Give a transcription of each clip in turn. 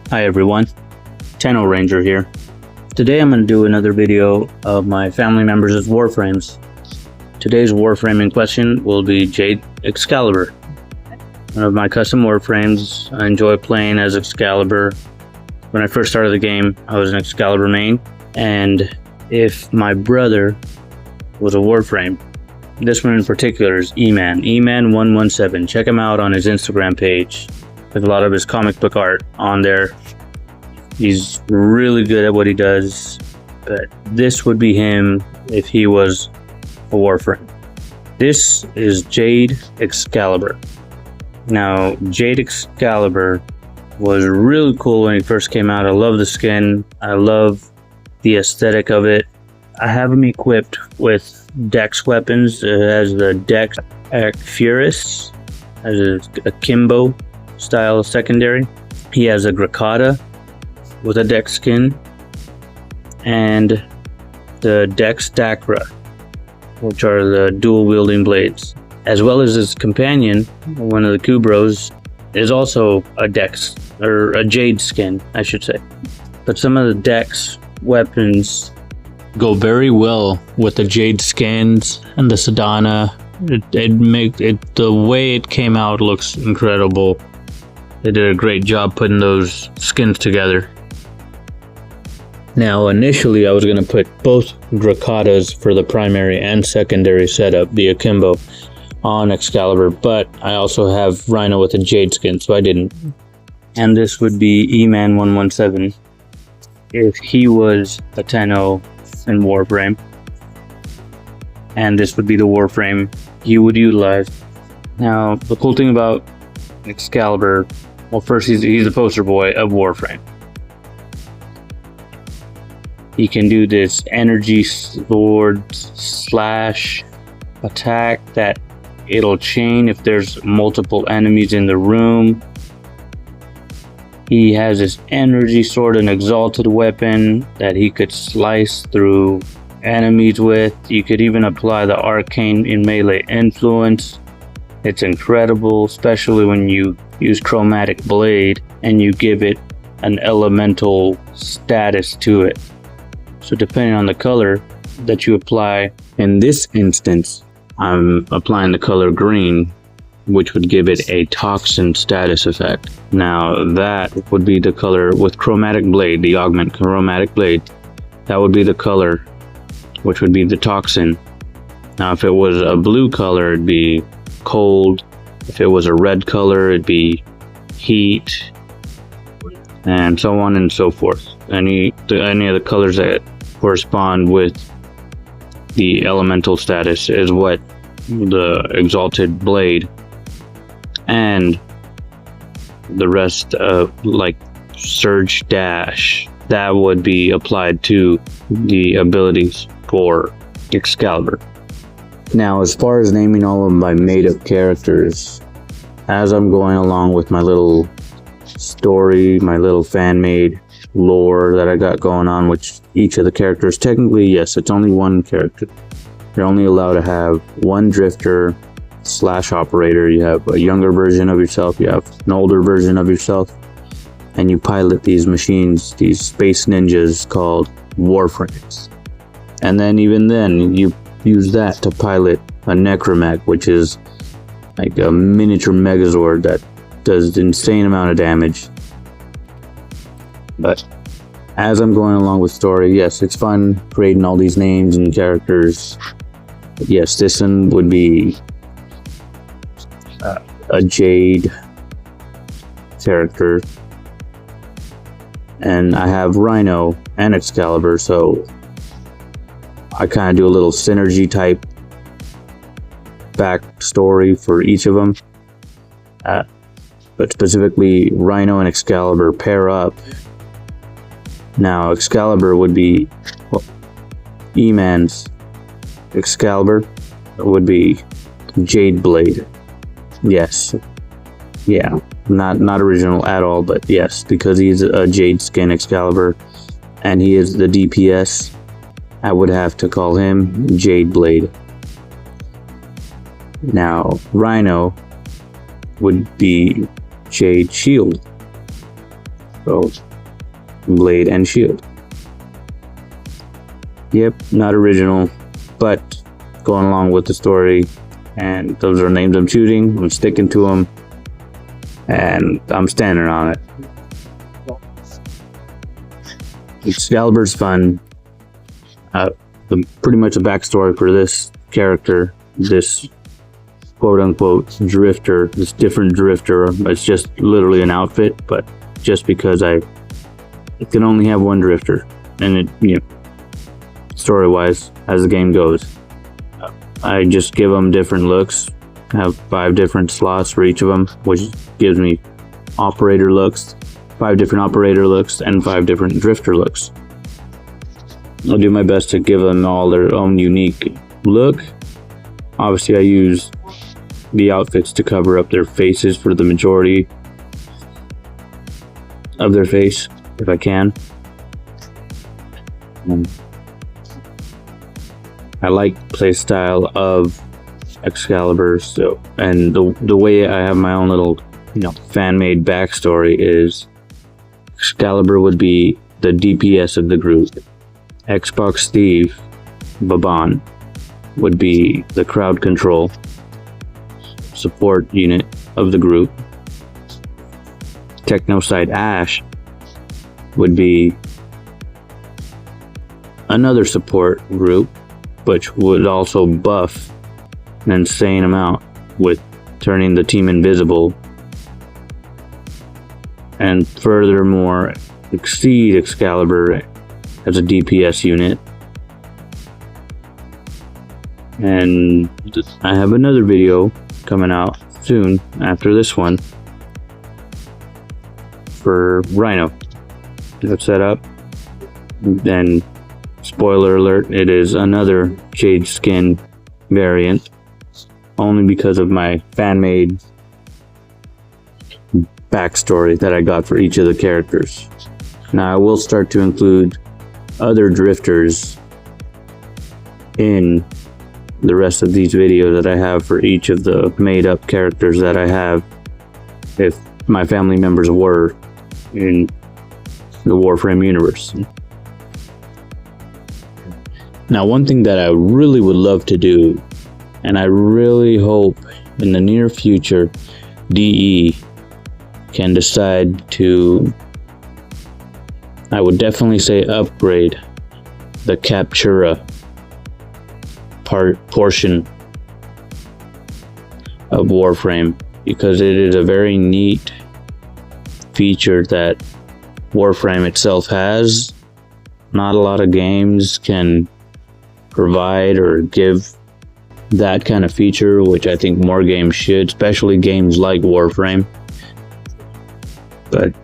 Hi everyone, Tenno Ranger here. Today I'm going to do another video of my family members' warframes. Today's warframe in question will be Jade Excalibur. One of my custom warframes. I enjoy playing as Excalibur. When I first started the game, I was an Excalibur main, and if my brother was a warframe, this one in particular is Eman, Eman117. Check him out on his Instagram page. With a lot of his comic book art on there. He's really good at what he does, but this would be him if he was a warframe. This is Jade Excalibur. Now, Jade Excalibur was really cool when he first came out. I love the skin. I love the aesthetic of it. I have him equipped with dex weapons. It has the Dex Furis, has a Kimbo style secondary. He has a Grakata with a Dex skin, and the Dex Dakra, which are the dual wielding blades, as well as his companion, one of the kubrows, is also a Dex, or a Jade skin, I should say. But some of the Dex weapons go very well with the Jade skins and the Sadhana. The way it came out looks incredible. They did a great job putting those skins together. Now, initially I was going to put both Grakatas for the primary and secondary setup, the Akimbo, on Excalibur, but I also have Rhino with a Jade skin, so I didn't. And this would be Eman117 if he was a Tenno in Warframe. And this would be the Warframe he would utilize. Now, the cool thing about Excalibur, well, first he's the poster boy of Warframe. He can do this energy sword slash attack that it'll chain if there's multiple enemies in the room. He has this energy sword, an exalted weapon that he could slice through enemies with. You could even apply the arcane in melee influence. It's incredible, especially when you use chromatic blade and you give it an elemental status to it. So depending on the color that you apply, in this instance, I'm applying the color green, which would give it a toxin status effect. Now that would be the color with chromatic blade, the augment chromatic blade. That would be the color, which would be the toxin. Now if it was a blue color, it'd be cold. If it was a red color, it'd be heat, and so on and so forth. Any of the colors that correspond with the elemental status is what the exalted blade and the rest of, like surge dash, that would be applied to the abilities for Excalibur. Now, as far as naming all of my made-up characters, as I'm going along with my little story, my little fan-made lore that I got going on, which each of the characters, technically, yes, it's only one character. You're only allowed to have one drifter slash operator. You have a younger version of yourself, you have an older version of yourself, and you pilot these machines, these space ninjas called warframes. And then even then, you use that to pilot a necromech, which is like a miniature megazord that does an insane amount of damage. But as I'm going along with story, yes, it's fun creating all these names and characters. But yes, this one would be a Jade character, and I have Rhino and Excalibur, so I kind of do a little synergy type backstory for each of them. But specifically, Rhino and Excalibur pair up. Now, Excalibur would be, well, Eman's Excalibur would be Jade Blade. Yes. Yeah. Not original at all, but yes, because he's a Jade skin Excalibur and he is the DPS, I would have to call him Jade Blade. Now, Rhino would be Jade Shield So, blade and shield. Yep, not original, but going along with the story, and those are names I'm choosing. I'm sticking to them, and I'm standing on it. Excalibur's fun. Pretty much a backstory for this character, this quote-unquote drifter, this different drifter. It's just literally an outfit, but just because it can only have one drifter, and it, story-wise, as the game goes, I just give them different looks. I have 5 different slots for each of them, which gives me operator looks, 5 different operator looks, and 5 different drifter looks. I'll do my best to give them all their own unique look. Obviously, I use the outfits to cover up their faces for the majority of their face, if I can. I like playstyle of Excalibur, so, and the way I have my own little, fan-made backstory is Excalibur would be the DPS of the group. Xbox Steve Baban would be the crowd control support unit of the group. Technoside Ash would be another support group, which would also buff an insane amount with turning the team invisible, and furthermore exceed Excalibur as a DPS unit. And I have another video coming out soon after this one for Rhino. That's set up. Then, spoiler alert, it is another Jade skin variant, only because of my fan-made backstory that I got for each of the characters. Now, I will start to include other drifters in the rest of these videos that I have for each of the made-up characters that I have, if my family members were in the Warframe universe. Now, one thing that I really would love to do, and I really hope in the near future DE can decide to, I would definitely say, upgrade the Captura portion of Warframe, because it is a very neat feature that Warframe itself has. Not a lot of games can provide or give that kind of feature, which I think more games should, especially games like Warframe. But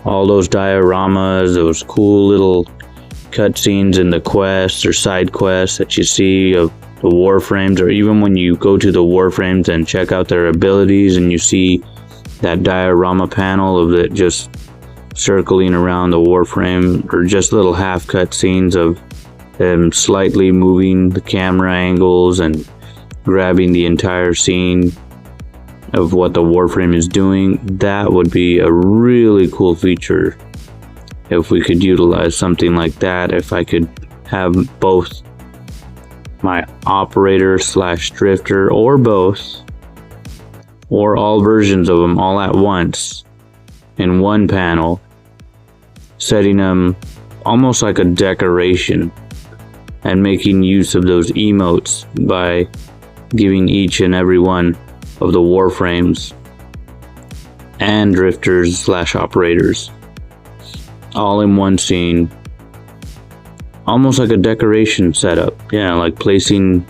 all those dioramas, those cool little cutscenes in the quests or side quests that you see of the Warframes, or even when you go to the Warframes and check out their abilities and you see that diorama panel of it just circling around the Warframe, or just little half cut scenes of them slightly moving the camera angles and grabbing the entire scene of what the Warframe is doing, that would be a really cool feature if we could utilize something like that. If I could have both my operator / drifter, or both, or all versions of them all at once in one panel, setting them almost like a decoration and making use of those emotes by giving each and every one of the Warframes and drifters / operators all in one scene, almost like a decoration setup. Yeah, like placing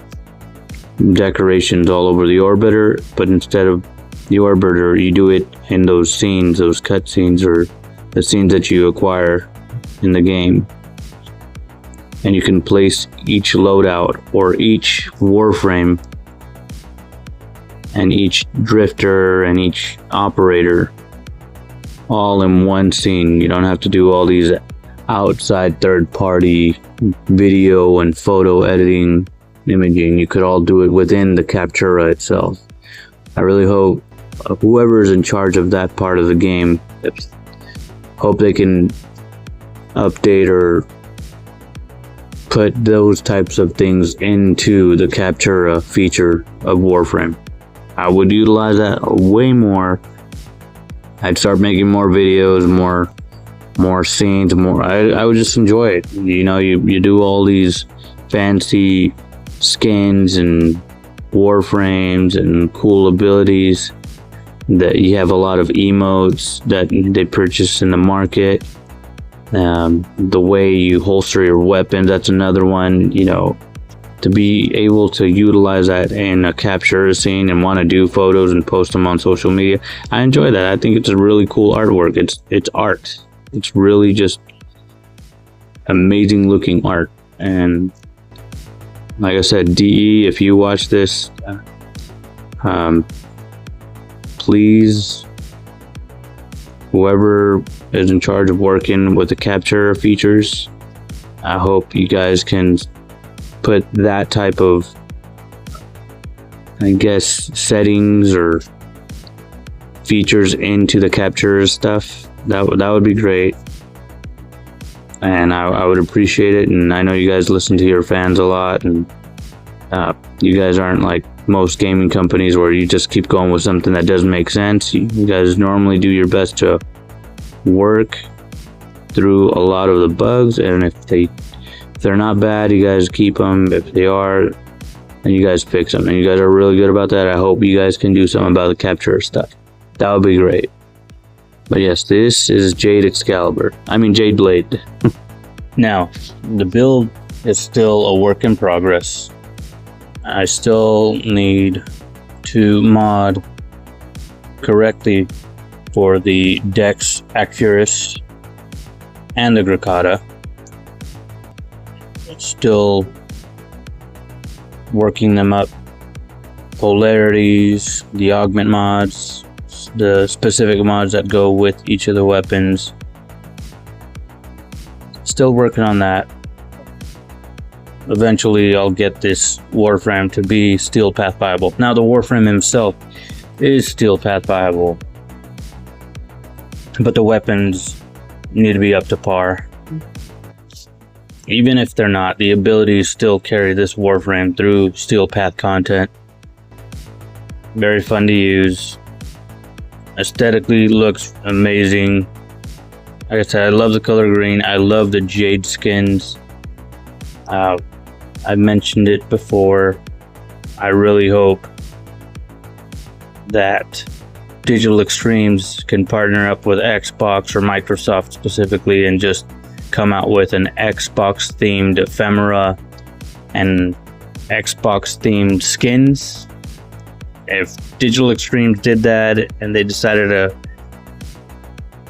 decorations all over the orbiter, but instead of the orbiter, you do it in those scenes, those cutscenes, or the scenes that you acquire in the game. And you can place each loadout or each Warframe and each drifter and each operator all in one scene. You don't have to do all these outside third-party video and photo editing, imaging. You could all do it within the Captura itself. I really hope whoever is in charge of that part of the game, hope they can update or put those types of things into the Captura feature of Warframe. I would utilize that way more. I'd start making more videos, more scenes, more. I would just enjoy it. You know, you do all these fancy skins and warframes and cool abilities, that you have a lot of emotes that they purchase in the market. The way you holster your weapons, that's another one. You know, to be able to utilize that in a Captura scene and want to do photos and post them on social media, I enjoy that. I think it's a really cool artwork. It's art. It's really just amazing looking art. And like I said, DE, if you watch this, please, whoever is in charge of working with the Captura features, I hope you guys can put that type of, I guess, settings or features into the Captura stuff. That would be great, and I would appreciate it. And I know you guys listen to your fans a lot, and you guys aren't like most gaming companies where you just keep going with something that doesn't make sense. You guys normally do your best to work through a lot of the bugs, and if they're not bad, you guys keep them. If they are, then you guys fix them, and you guys are really good about that. I hope you guys can do something about the Captura stuff. That would be great. But yes, this is Jade Blade. Now, the build is still a work in progress. I still need to mod correctly for the Dex Accurus and the Gracata. Still working them up. Polarities, the augment mods, the specific mods that go with each of the weapons. Still working on that. Eventually I'll get this warframe to be steel path viable. Now the warframe himself is steel path viable, but the weapons need to be up to par. Even if they're not, the abilities still carry this warframe through steel path content. Very fun to use. Aesthetically looks amazing. Like I said, I love the color green. I love the Jade skins. I mentioned it before. I really hope that Digital Extremes can partner up with Xbox or Microsoft specifically and just come out with an Xbox themed ephemera and Xbox themed skins. If Digital Extremes did that and they decided to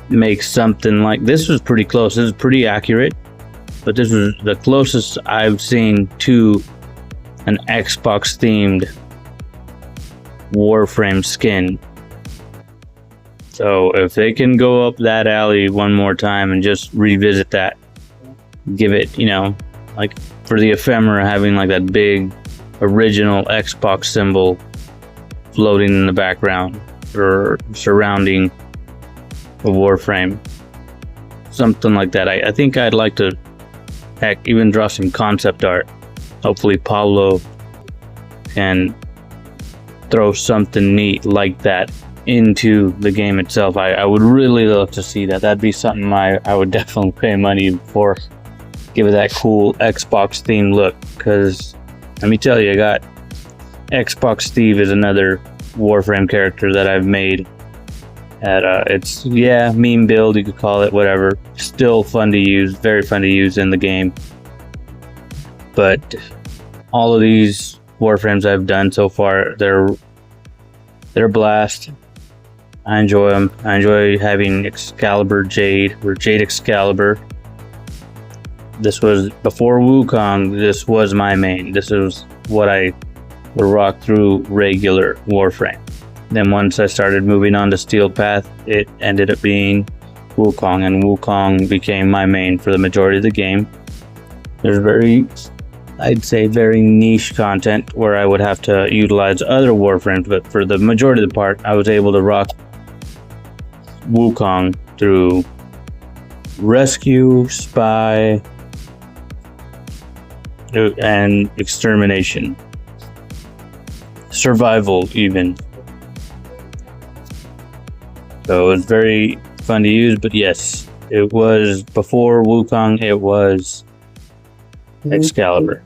make something like this, was pretty close. This is pretty accurate, but this was the closest I've seen to an Xbox themed Warframe skin. So if they can go up that alley one more time and just revisit that, give it, you know, like for the ephemera, having like that big original Xbox symbol floating in the background or surrounding a warframe, something like that. I think I'd like to, heck, even draw some concept art. Hopefully Pablo can throw something neat like that into the game itself. I would really love to see that. That'd be something I would definitely pay money for. Give it that cool Xbox themed look, because let me tell you, I got Xbox Steve is another Warframe character that I've made. It's, yeah, meme build, you could call it, whatever. Still fun to use, very fun to use in the game. But all of these Warframes I've done so far, they're a blast. I enjoy them. I enjoy having Excalibur Jade, or Jade Excalibur. This was before Wukong. This was my main. This is what I would rock through regular Warframe. Then once I started moving on to Steel Path, it ended up being Wukong, and Wukong became my main for the majority of the game. There's I'd say very niche content where I would have to utilize other Warframes, but for the majority of the part, I was able to rock Wukong through rescue, spy, and extermination. Survival, even. So it's very fun to use, but yes, it was before Wukong, it was Excalibur.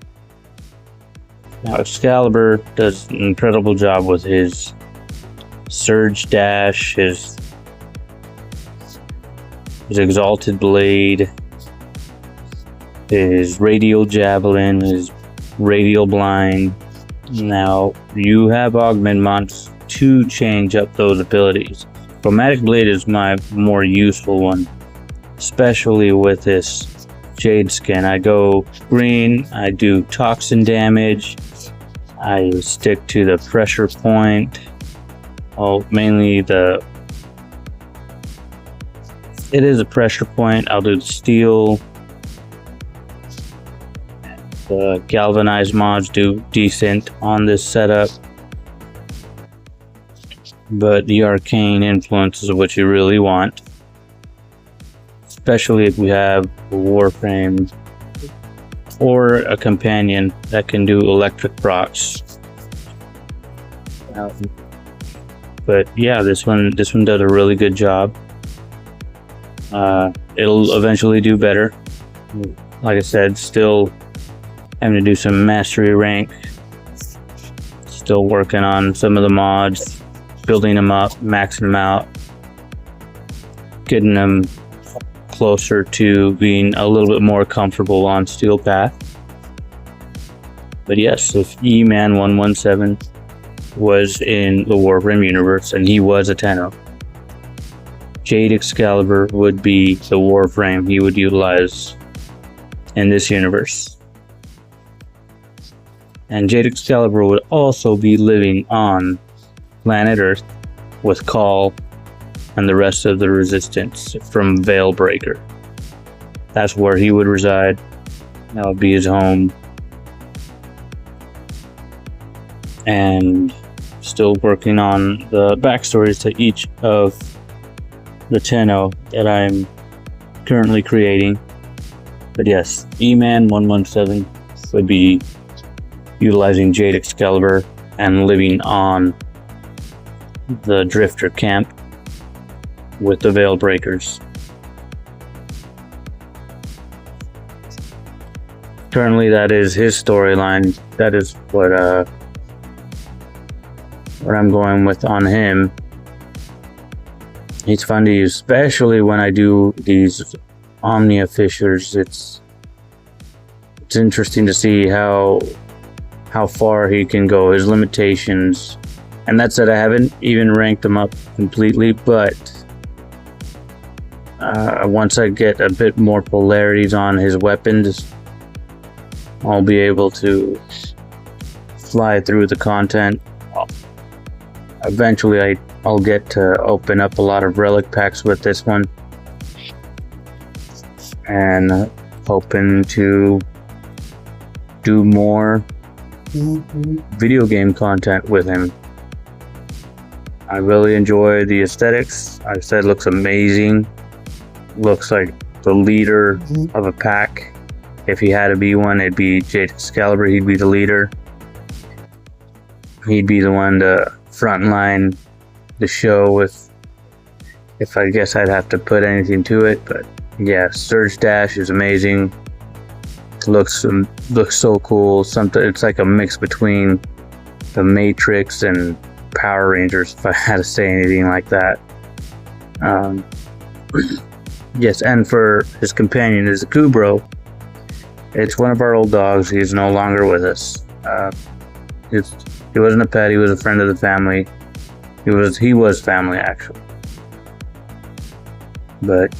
Now, Excalibur does an incredible job with his surge dash, his exalted blade, his radial javelin, his radial blind. Now, you have augment mods to change up those abilities. Chromatic blade is my more useful one, especially with this Jade skin. I go green, I do toxin damage, I stick to the pressure point. Mainly it is a pressure point. I'll do the steel. The galvanized mods do decent on this setup, but the arcane influence is what you really want, especially if we have a warframe or a companion that can do electric procs. But yeah, this one does a really good job. It'll eventually do better. Like I said, still having to do some mastery rank. Still working on some of the mods, building them up, maxing them out, getting them closer to being a little bit more comfortable on Steel Path. But yes, if Eman 117 was in the Warframe universe and he was a Tenno, Jade Excalibur would be the Warframe he would utilize in this universe. And Jade Excalibur would also be living on planet Earth with Call and the rest of the resistance from Veilbreaker. That's where he would reside. That would be his home. And still working on the backstories to each of the Tenno that I'm currently creating. But yes, Eman 117 would be utilizing Jade Excalibur and living on the Drifter camp with the Veilbreakers. Currently, that is his storyline. That is what I'm going with on him. He's fun to use, especially when I do these Omnia Fissures. It's interesting to see how far he can go, his limitations. And that said, I haven't even ranked him up completely, but once I get a bit more polarities on his weapons, I'll be able to fly through the content. Eventually, I'll get to open up a lot of relic packs with this one, and hoping to do more video game content with him. I really enjoy the aesthetics. I said, looks amazing. Looks like the leader of a pack. If he had to be one, it'd be Jade Excalibur. He'd be the leader. He'd be the one to frontline the show with, if I guess I'd have to put anything to it. But yeah, Surge Dash is amazing. Looks so cool. It's like a mix between the Matrix and Power Rangers, if I had to say anything like that. Yes, and for his companion is a kubrow. It's one of our old dogs. He's no longer with us. He wasn't a pet. He was a friend of the family. He was family, actually. But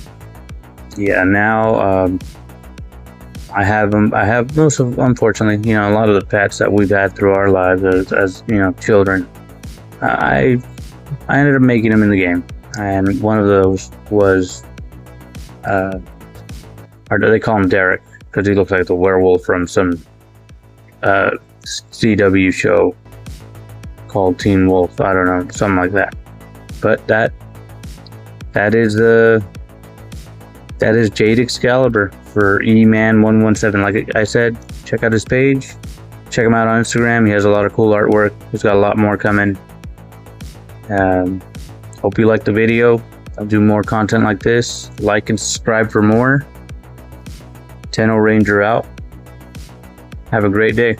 yeah, now I have him. I have most of, unfortunately, a lot of the pets that we've had through our lives as children. I ended up making them in the game, and one of those was, or do they call him Derek? Because he looks like the werewolf from some CW show called Teen Wolf. I don't know, something like that. But that is that is Jade Excalibur for Eman 117. Like I said, check out his page. Check him out on Instagram. He has a lot of cool artwork. He's got a lot more coming. Hope you liked the video. I'll do more content like this. Like and subscribe for more. Tenno Ranger out. Have a great day.